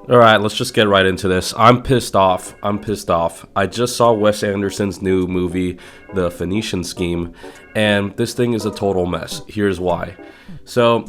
All right, let's just get right into this. I'm pissed off. I just saw Wes Anderson's new movie, The Phoenician Scheme, and this thing is a total mess. Here's why. So,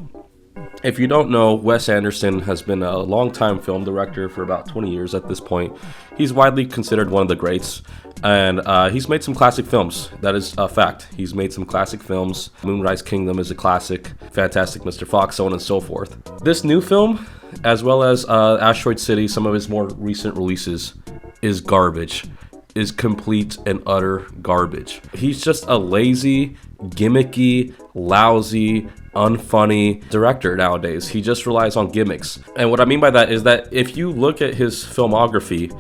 if you don't know, Wes Anderson has been a longtime film director for about 20 years at this point. He's widely considered one of the greats, and he's made some classic films. That is a fact. He's made some classic films. Moonrise Kingdom is a classic, Fantastic Mr. Fox, so on and so forth. This new film, as well as Asteroid City, some of his more recent releases, is garbage. Is complete and utter garbage. He's just a lazy, gimmicky, lousy, unfunny director nowadays. He just relies on gimmicks. And what I mean by that is that if you look at his filmography,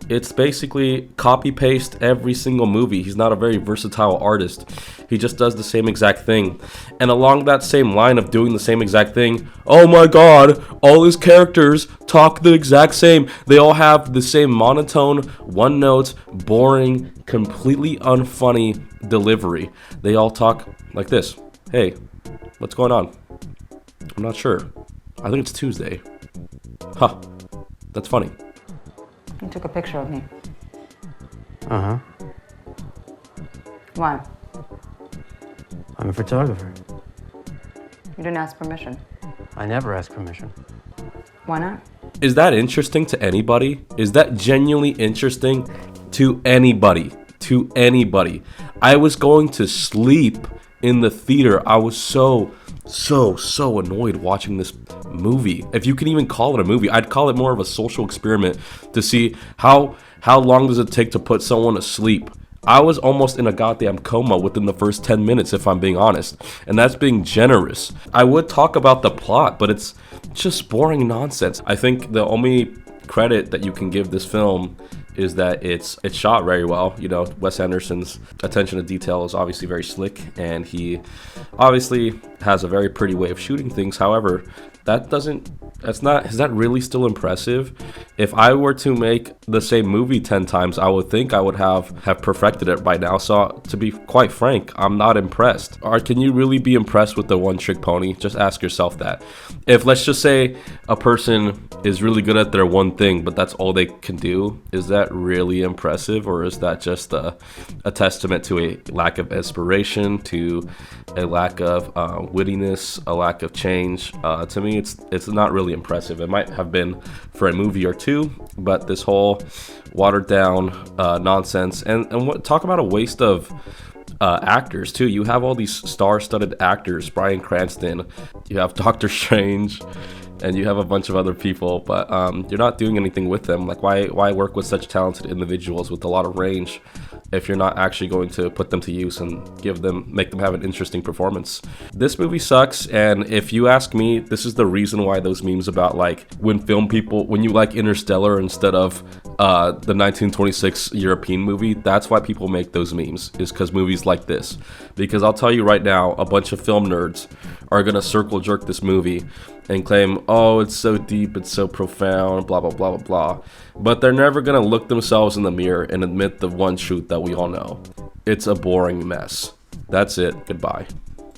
it's basically copy paste every single movie. He's not a very versatile artist. He just does the same exact thing. And along that same line of doing the same exact thing, oh my god, all his characters talk the exact same. They all have the same monotone, one note, boring, completely unfunny delivery. They all talk like this. Hey, what's going on? I'm not sure. I think it's Tuesday. Huh, that's funny. You took a picture of me. Uh-huh. Why? I'm a photographer. You didn't ask permission. I never ask permission. Why not? Is that interesting to anybody? Is that genuinely interesting to anybody? To anybody. I was going to sleep in the theater. I was so annoyed watching this movie. If you can even call it a movie, I'd call it more of a social experiment to see how long does it take to put someone to sleep. I was almost in a goddamn coma within the first 10 minutes, if I'm being honest. And that's being generous. I would talk about the plot, but it's just boring nonsense. I think the only credit that you can give this film is that it's shot very well. You know, Wes Anderson's attention to detail is obviously very slick, and he obviously has a very pretty way of shooting things. However, is that really still impressive? If I were to make the same movie 10 times, I would think I would have perfected it by now. So to be quite frank, I'm not impressed. Or can you really be impressed with the one trick pony? Just ask yourself that. If, let's just say, a person is really good at their one thing, but that's all they can do, is that really impressive? Or is that just a testament to a lack of inspiration, to a lack of wittiness, a lack of change? To me, it's not really impressive. It might have been for a movie or two, but this whole watered down nonsense, and talk about a waste of actors too. You have all these star-studded actors, Bryan Cranston, you have Doctor Strange, and you have a bunch of other people, but you're not doing anything with them. Like, why work with such talented individuals with a lot of range if you're not actually going to put them to use and make them have an interesting performance? This movie sucks, and if you ask me, this is the reason why those memes about, like, when you like Interstellar instead of the 1926 European movie, that's why people make those memes, is because movies like this. Because I'll tell you right now, a bunch of film nerds are gonna circle jerk this movie and claim, oh, it's so deep, it's so profound, blah, blah, blah, blah, blah. But they're never gonna look themselves in the mirror and admit the one truth that we all know. It's a boring mess. That's it. Goodbye.